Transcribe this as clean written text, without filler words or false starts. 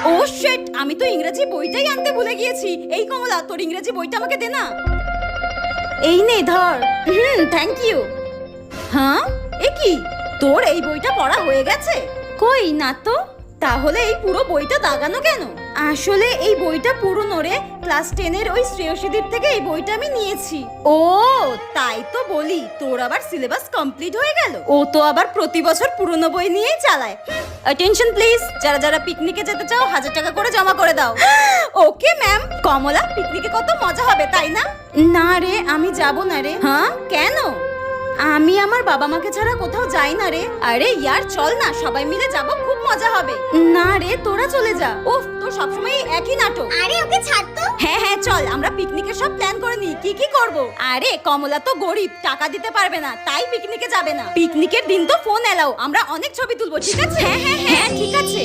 ও sheet, আমি তো ইংরেজি বইটাই আনতে ভুলে গিয়েছি। এই কমলা, তোর ইংরেজি বইটা আমাকে দে না। এই নে ধর। Thank you. হ্যাঁ, এ কি, তোর এই বইটা পড়া হয়ে গেছে? কই না তো। তাহলে এই পুরো বইটা দাগানো কেন? আসলে এই বইটা পুরনো রে, ক্লাস 10 এর ওই শ্রেয়সীদির থেকে এই বইটা আমি নিয়েছি। ও তাই তো বলি, তোর আবার সিলেবাস কমপ্লিট হয়ে গেল। ও তো আবার প্রতি বছর পুরনো বই নিয়েই চালায়। অ্যাটেনশন প্লিজ, যারা যারা পিকনিকে যেতে চাও 1000 টাকা করে জমা করে দাও। Okay ma'am. কমলা, পিকনিকে কত মজা হবে তাই না? না রে, আমি যাব না রে। হ্যাঁ, কেন? আমি আমার বাবা মাকে ছাড়া কোথাও যাই না রে। আরে ইয়ার চল না, সবাই মিলে যাব, খুব মজা হবে। না রে, তোরা চলে যা। উফ, তোর সবসময় একই নাটক। আরে ওকে ছাড় তো। হ্যাঁ হ্যাঁ চল, আমরা পিকনিকের সব প্ল্যান করে নিই, কি কি করব। আরে কমলা তো গরিব, টাকা দিতে পারবে না, তাই পিকনিকে যাবে না। পিকনিকের দিন তো ফোন এলাও, আমরা অনেক ছবি তুলবো, ঠিক আছে? হ্যাঁ হ্যাঁ হ্যাঁ ঠিক আছে।